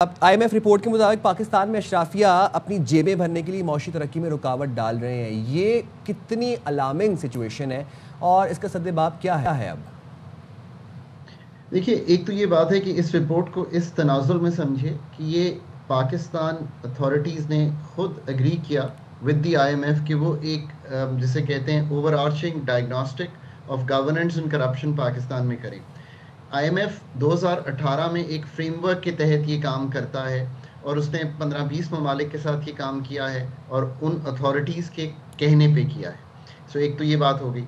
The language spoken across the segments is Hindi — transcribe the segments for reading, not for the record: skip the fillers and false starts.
अब IMF रिपोर्ट के मुताबिक पाकिस्तान में अशराफिया अपनी जेबें भरने के लिए मौशी तरक्की में रुकावट डाल रहे हैं। ये कितनी अलार्मिंग सिचुएशन है और इसका सद्देबाब क्या है अब? देखिए, एक तो ये बात है कि इस रिपोर्ट को इस तनाजुर में समझे कि ये पाकिस्तान अथॉरिटीज़ ने खुद एग्री किया विद द IMF कि वो एक जिसे कहते हैं overarching diagnostic of governance and corruption Pakistan में करें। IMF 2018 में एक फ्रेमवर्क के तहत ये काम करता है और उसने 15-20 ममालिक के साथ ये काम किया है और उन अथॉरिटीज़ के कहने पे किया है। सो एक तो ये बात हो गई।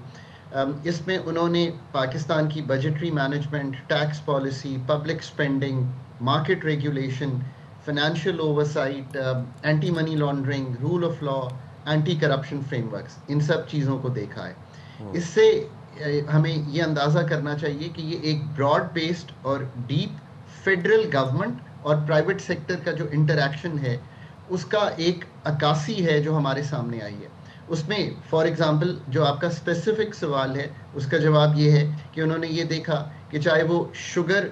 इसमें उन्होंने पाकिस्तान की budgetary management, tax policy, public spending, market regulation, financial oversight, anti money laundering, rule of law, anti corruption frameworks, इन सब चीज़ों को देखा है। इससे हमें ये अंदाज़ा करना चाहिए कि ये एक ब्रॉड बेस्ड और डीप फेडरल गवर्नमेंट और प्राइवेट सेक्टर का जो इंटरैक्शन है उसका एक अक्कासी है जो हमारे सामने आई है। उसमें फॉर एग्जांपल जो आपका स्पेसिफिक सवाल है उसका जवाब ये है कि उन्होंने ये देखा कि चाहे वो शुगर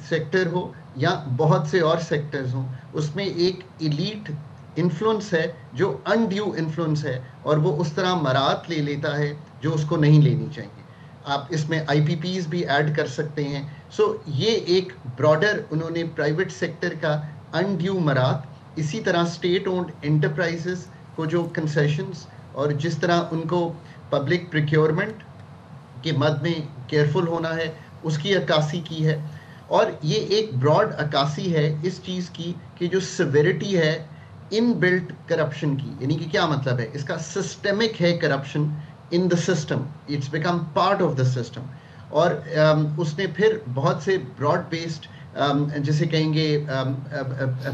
सेक्टर हो या बहुत से और सेक्टर्स हों, उसमें एक इलीट इन्फ्लुएंस है जो अनड्यू इन्फ्लुएंस है और वो उस तरह मरात ले लेता है जो उसको नहीं लेनी चाहिए। आप इसमें IPPs भी ऐड कर सकते हैं। सो ये एक ब्रॉडर उन्होंने प्राइवेट सेक्टर का अनड्यू मरात, इसी तरह स्टेट ओन्ड एंटरप्राइजेस को जो कंसेशंस और जिस तरह उनको पब्लिक प्रिक्योरमेंट के मद में केयरफुल होना है उसकी अक्कासी की है। और ये एक ब्रॉड अक्कासी है इस चीज़ की कि जो सिविरिटी है इन बिल्ट करप्शन की, यानी कि क्या मतलब है, इसका सिस्टेमिक है corruption in the system, it's become part of the system. और उसने फिर बहुत से ब्रॉड बेस्ड जिसे कहेंगे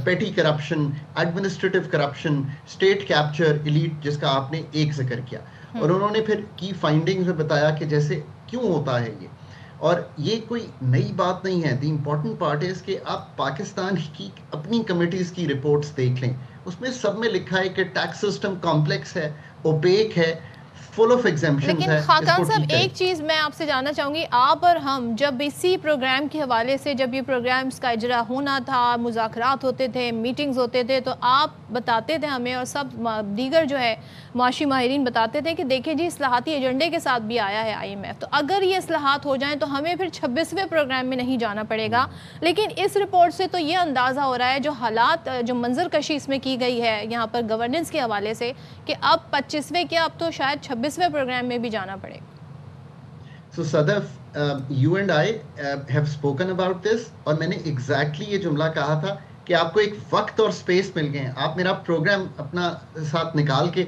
पेटी corruption, administrative corruption, state capture, elite, जिसका आपने एक जिक्र किया, और उन्होंने फिर की फाइंडिंग्स में बताया कि जैसे क्यों होता है ये। और ये कोई नई बात नहीं है। द इम्पॉर्टेंट पार्ट है कि आप पाकिस्तान की अपनी कमिटीज़ की रिपोर्ट्स देख लें, उसमें सब में लिखा है कि टैक्स सिस्टम कॉम्प्लेक्स है, ओपेक है, फुल ऑफ एग्जेम्पशंस है। लेकिन खाकान साहब, एक चीज़ मैं आपसे जानना चाहूँगी, आप और हम जब इसी प्रोग्राम के हवाले से, जब ये प्रोग्राम्स का इजरा होना था, मुज़ाकरात होते थे, मीटिंग्स होते थे, तो आप बताते थे हमें और सब दीगर जो है माशी माहिरीन बताते थे कि देखिए जी इस्लाहाती एजेंडे के साथ भी आया है IMF, तो अगर ये इस्लाहात हो जाएं तो हमें फिर 26वें प्रोग्राम में नहीं जाना पड़ेगा। लेकिन इस रिपोर्ट से तो ये अंदाज़ा हो रहा है, जो हालात, जो मंजर कशी इसमें की गई है यहाँ पर गवर्नेंस के हवाले से, कि अब 25वें क्या, अब तो शायद 26वें प्रोग्राम में भी जाना पड़ेगा। So Sadaf, you and I have spoken about this, और मैंने exactly ये जुमला कहा था कि आपको एक वक्त और स्पेस मिल गए हैं, आप मेरा प्रोग्राम अपना साथ निकाल के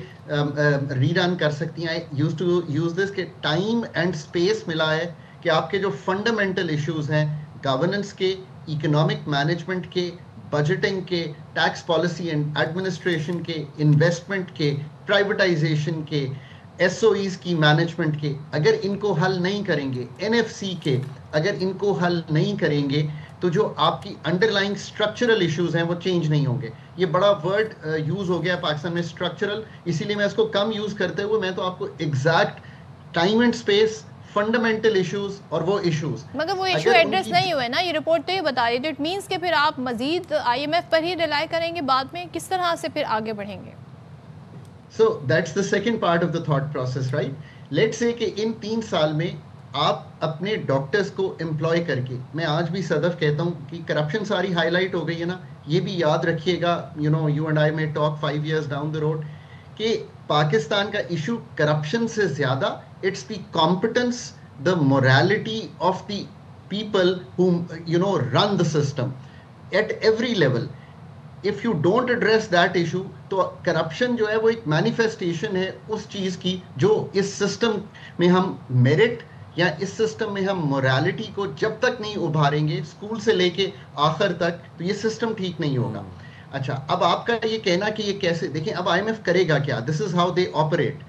रीरन कर सकती हैं। आई यूज टू यूज दिस कि टाइम एंड स्पेस मिला है कि आपके जो फंडामेंटल इश्यूज हैं गवर्नेंस के, इकोनॉमिक मैनेजमेंट के, बजटिंग के, टैक्स पॉलिसी एंड एडमिनिस्ट्रेशन के, इन्वेस्टमेंट के, प्राइवेटाइजेशन के, SOEs की मैनेजमेंट के, अगर इनको हल नहीं करेंगे, NFC के अगर इनको हल नहीं करेंगे, तो जो आपकी अंडरलाइंग स्ट्रक्चरल इश्यूज हैं वो चेंज नहीं होंगे। ये बड़ा वर्ड यूज हो गया पाकिस्तान में, स्ट्रक्चरल, इसीलिए मैं इसको कम यूज करते हुए मैं तो आपको exact time and space, fundamental issues और वो इश्यूज, मगर वो इशू एड्रेस नहीं हुए ना, ये रिपोर्ट तो ये बता रही थी। इट मींस कि फिर आप मजीद IMF पर ही रिलाई करेंगे बाद में, किस तरह से फिर आगे बढ़ेंगे? So that's the second part of the thought process, right? Let's say कि इन 3 साल में आप अपने डॉक्टर्स को एम्प्लॉय करके, मैं आज भी सदफ कहता हूँ कि करप्शन सारी हाईलाइट हो गई है ना, ये भी याद रखिएगा, you and I may talk 5 years down the road, कि पाकिस्तान का इशू करप्शन से ज़्यादा it's the competence, the morality of the people who run the system at every level. If you don't address that issue, तो करप्शन जो है वो एक मैनिफेस्टेशन है उस चीज़ की जो इस सिस्टम में हम मेरिट या इस सिस्टम में हम मोरालिटी को जब तक नहीं उभारेंगे, स्कूल से लेके आखिर तक, तो ये सिस्टम ठीक नहीं होगा। अच्छा, अब आपका ये कहना कि ये कैसे, देखिए अब IMF करेगा क्या, this is how they operate.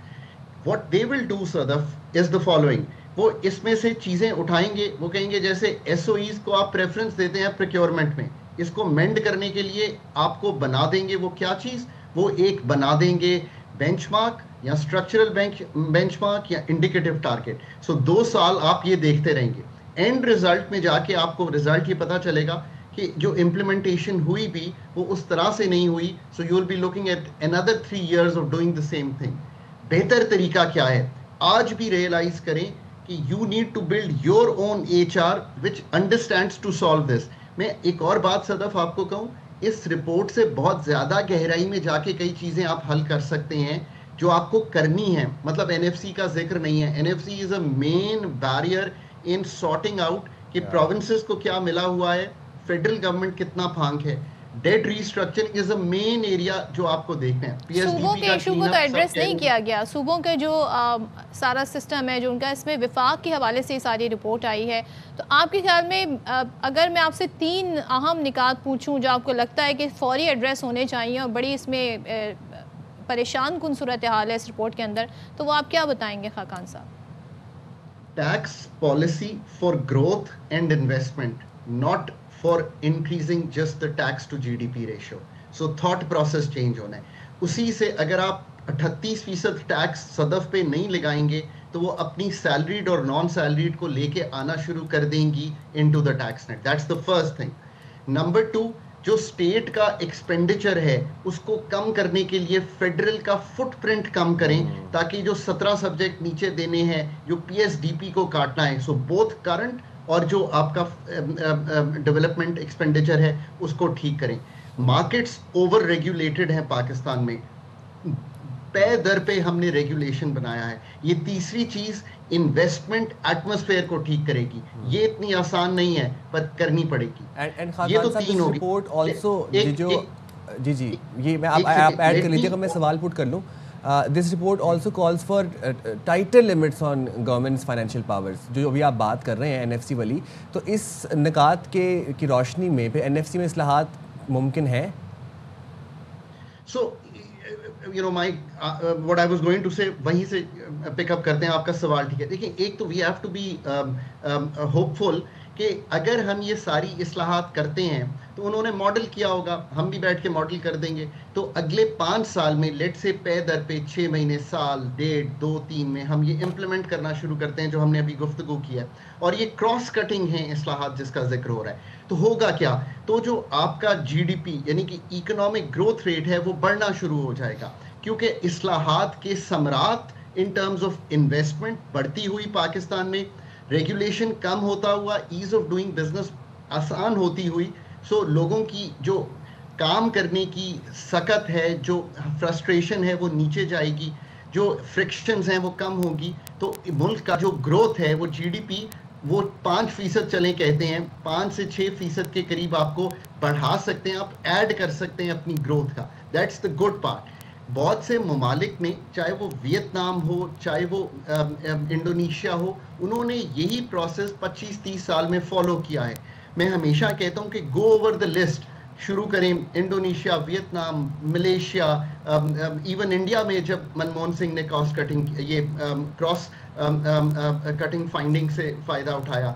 What they will do Sadaf is the following, वो इसमें से चीज़ें उठाएंगे, वो कहेंगे जैसे SOEs को आप प्रेफरेंस देते हैं प्रोक्योरमेंट में, इसको मेंड करने के लिए आपको बना देंगे वो क्या चीज़, वो एक बना देंगे बेंचमार्क या स्ट्रक्चरल बेंचमार्क या इंडिकेटिव टारगेट। सो 2 साल आप ये देखते रहेंगे, एंड रिजल्ट में जाके आपको रिजल्ट ये पता चलेगा कि कि जो इम्प्लीमेंटेशन हुई भी वो उस तरह से नहीं हुई, so you will be looking at another 3 years of doing the same thing. बेहतर तरीका क्या है? आज भी रियलाइज करें कि you need to build your own HR which understands to solve this. मैं एक और बात सदफ आपको कहूं, इस रिपोर्ट से बहुत ज्यादा गहराई में जाके कई चीजें आप हल कर सकते हैं जो आपको करनी है। मतलब NFC का जिक्र नहीं है। NFC is a main barrier in sorting out कि प्रोविंसेस को क्या मिला हुआ है, फेडरल गवर्नमेंट कितना फांक है। Debt restructuring is a main area जो आपको देखना है। सूबों के इशू को तो एड्रेस नहीं किया गया। सूबों के जो सारा सिस्टम है जो उनका, इसमें विफाक के हवाले से सारी रिपोर्ट आई है। तो आपके ख्याल में अगर मैं आपसे 3 अहम निकात पूछूं जो आपको लगता है कि फौरी एड्रेस होने चाहिए और बड़ी इसमें परेशान कुन सूरत हाल है इस रिपोर्ट के अंदर, तो वो आप क्या बताएंगे खाकान साहब? Tax policy for growth and investment, not for increasing just the tax to GDP ratio. So thought process change होना है। उसी से अगर आप 38% टैक्स सदफ पे नहीं लगाएंगे तो वो अपनी सैलरीड और नॉन सैलरीड को लेके आना शुरू कर देंगी into the tax net. That's the first thing. Number 2, जो स्टेट का एक्सपेंडिचर है उसको कम करने के लिए फेडरल का फुटप्रिंट कम करें, ताकि जो 17 सब्जेक्ट नीचे देने हैं, जो PSDP को काटना है, सो बोथ करंट और जो आपका डेवलपमेंट एक्सपेंडिचर है उसको ठीक करें। मार्केट्स ओवर रेगुलेटेड हैं पाकिस्तान में, पे दर पे हमने रेगुलेशन बनाया है। ये तीसरी चीज इन्वेस्टमेंट एटमॉस्फेयर को ठीक करेगी। ये इतनी आसान नहीं है पर करनी पड़ेगी। ये तो 3 होगी। रिपोर्ट आल्सो जी ये मैं आप ऐड कर लीजिएगा, मैं सवाल पुट कर लूँ। This report also calls for tighter limits on government's financial powers, जो अभी आप बात कर रहे हैं NFC वाली। तो इस निकात की रोशनी में पे NFC में इस्लाहात मुमकिन है? So you know what I was going to say, वहीं से पिक अप करते हैं आपका सवाल। ठीक है, देखिए, एक तो we have to be hopeful कि अगर हम ये सारी इस्लाहात करते हैं तो उन्होंने मॉडल किया होगा, हम भी बैठ के मॉडल कर देंगे, तो अगले 5 साल में लेट से पे दर पे 6 महीने, साल, 1.5, 2, 3 में हम ये इम्प्लीमेंट करना शुरू करते हैं जो हमने अभी गुफ्तगू किया। और ये क्रॉस कटिंग है इस्लाहात जिसका जिक्र हो रहा है। तो होगा क्या? तो जो आपका GDP यानी कि इकोनॉमिक ग्रोथ रेट है वो बढ़ना शुरू हो जाएगा, क्योंकि इस्लाहात के समरात इन टर्म्स ऑफ इन्वेस्टमेंट बढ़ती हुई पाकिस्तान में, रेगुलेशन कम होता हुआ, ईज ऑफ डूइंग बिजनेस आसान होती हुई, सो लोगों की जो काम करने की सकत है, जो फ्रस्ट्रेशन है वो नीचे जाएगी, जो फ्रिक्शंस हैं वो कम होगी। तो मुल्क का जो ग्रोथ है वो GDP वो 5% चले कहते हैं, 5 से 6% के करीब आपको बढ़ा सकते हैं, आप ऐड कर सकते हैं अपनी ग्रोथ का। That's the good part. बहुत से ममालिक में, चाहे वो वियतनाम हो, चाहे वो इंडोनेशिया हो, उन्होंने यही प्रोसेस 25-30 साल में फॉलो किया है। मैं हमेशा कहता हूँ कि गो ओवर द लिस्ट, शुरू करें Indonesia, Vietnam, Malaysia, even India में जब मनमोहन सिंह ने क्रॉस कटिंग फाइंडिंग से फ़ायदा उठाया,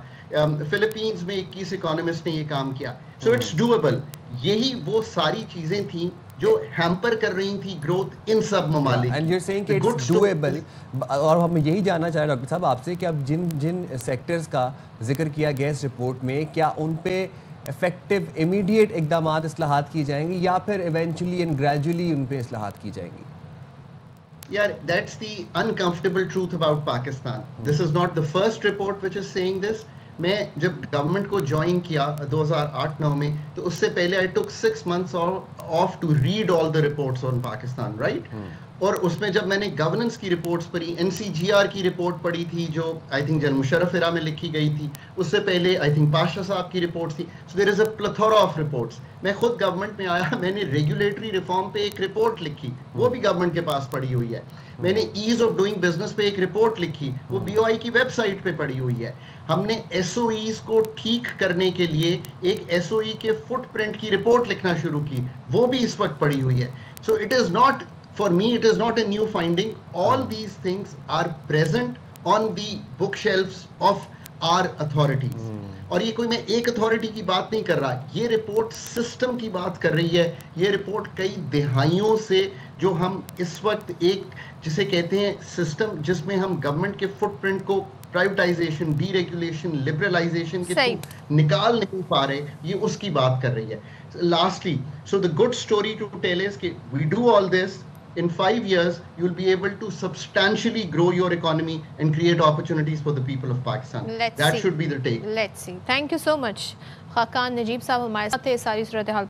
फिलीपींस में 21 इकोनॉमिस्ट ने ये काम किया। So it's doable. यही वो सारी चीज़ें थी जो हैम्पर कर रही थी ग्रोथ इन सब ममालिक। एंड यू आर सेइंग कि इट्स डूएबल। और हम यही जानना चाह रहे हैं डॉक्टर साहब आपसे कि अब जिन सेक्टर्स का जिक्र किया गया इस रिपोर्ट में, क्या उन पे इफेक्टिव इमीडिएट इक़दामात इस्लाहात की जाएंगी या फिर इवेंचुअली एंड ग्रेजुअली उन पे इस्लाहात की जाएंगी? यार, that's the uncomfortable truth about Pakistan. This is not the first report which is saying this. मैं जब गवर्नमेंट को ज्वाइन किया 2008-9 में, तो उससे पहले I took 6 months off to read all the reports on Pakistan, right? और उसमें जब मैंने गवर्नेंस की रिपोर्ट्स पढ़ी, NCGR की रिपोर्ट पढ़ी थी जो I think general Musharraf era में लिखी गई थी, उससे पहले आई थिंक पाशा साहब की रिपोर्ट्स थी। So there is a plethora of reports. मैं खुद गवर्नमेंट में आया, मैंने रेगुलेटरी रिफॉर्म पे एक रिपोर्ट लिखी, वो भी गवर्नमेंट के पास पड़ी हुई है। मैंने ईज ऑफ डूइंग बिजनेस पे एक रिपोर्ट लिखी, वो BOI की वेबसाइट पे पड़ी हुई है। हमने SOEs को ठीक करने के लिए एक SOE के फुटप्रिंट की रिपोर्ट लिखना शुरू की, वो भी इस वक्त पड़ी हुई है। So it is not, for me it is not a new finding. All these things are present on the bookshelves of our authorities. और ये कोई मैं एक अथॉरिटी की बात नहीं कर रहा, ये रिपोर्ट सिस्टम की बात कर रही है। ये रिपोर्ट कई दिहाइयों से जो हम इस वक्त एक जिसे कहते हैं सिस्टम, जिसमें हम गवर्नमेंट के फुटप्रिंट को प्राइवेटाइजेशन, डीरेगुलेशन, लिबरलाइजेशन के थ्रू निकाल नहीं पा रहे, ये उसकी बात कर रही है. Lastly, so the good story to tell is that we do all this. In 5 years, you will be able to substantially grow your economy and create opportunities for the people of Pakistan. That should be the take. Let's see. Thank you so much. Khaqan Najeeb साहब हमारे साथ थे सारी सूरत हाल